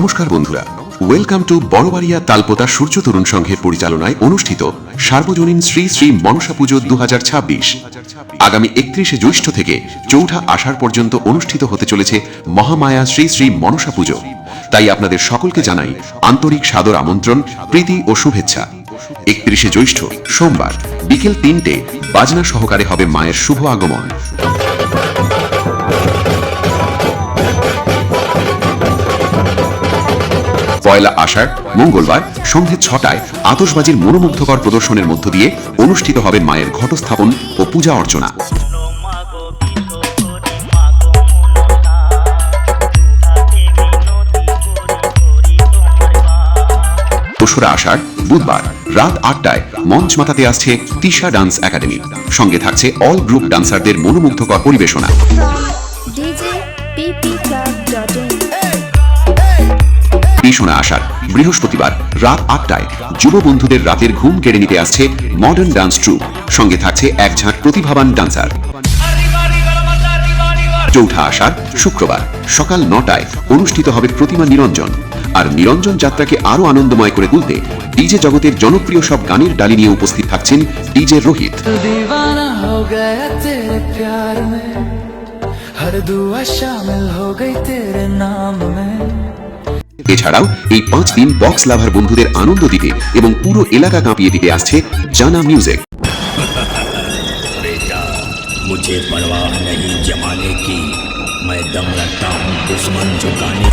নমস্কার বন্ধুরা, welcome to Barabaria তালপোতা সূর্য তরুণ সংঘের পরিচালনায় অনুষ্ঠিত সার্বজনীন শ্রী শ্রী মনসা পুজো 2026 আগামী 31শে জ্যৈষ্ঠ থেকে 4ঠা আষাঢ় পর্যন্ত অনুষ্ঠিত হতে চলেছে মহামায়া শ্রী শ্রী মনসা পুজো। তাই আপনাদের সকলকে জানাই আন্তরিক সাদর আমন্ত্রণ, প্রীতি ও শুভেচ্ছা। 31শে জ্যৈষ্ঠ সোমবার বিকেল 3টে বাজনা সহকারে হবে মায়ের শুভ আগমন। পয়লা আষাঢ় মঙ্গলবার সন্ধ্যে 6টায় আতশবাজির মনোমুগ্ধকর প্রদর্শনের মধ্য দিয়ে অনুষ্ঠিত হবে মায়ের ঘটস্থাপন ও পূজা অর্চনা। দোসরা আষাঢ় বুধবার রাত 8টায় মঞ্চ মাতাতে আসছে তিশা ডান্স একাডেমি, সঙ্গে থাকছে অল গ্রুপ ডান্সারদের মনোমুগ্ধকর পরিবেশনা। তেসরা আষাঢ় বৃহস্পতিবার রাত 8টায় যুব বন্ধুদের রাতের ঘুম কেড়ে নিতে আসছে মডার্ন ডান্স ট্রুপ, সঙ্গে থাকছে এক ঝাঁক প্রতিভাবান ডান্সার। চৌঠা আষাঢ় শুক্রবার সকাল 9টায় অনুষ্ঠিত হবে প্রতিমা নিরঞ্জন, আর নিরঞ্জন যাত্রাকে আরো আনন্দময় করে তুলতে ডিজে জগতের জনপ্রিয় সব গানের ডালি নিয়ে উপস্থিত থাকছেন ডিজে রোহিত। এছাড়াও এই 5 দিন বক্স লাভার বন্ধুদের আনন্দ দিতে এবং পুরো এলাকা কাঁপিয়ে দিতে আসছে জানা মিউজিক। मुझे परवाह नहीं जमाने की, मैं दम रखता हूँ दुश्मन झुकाने।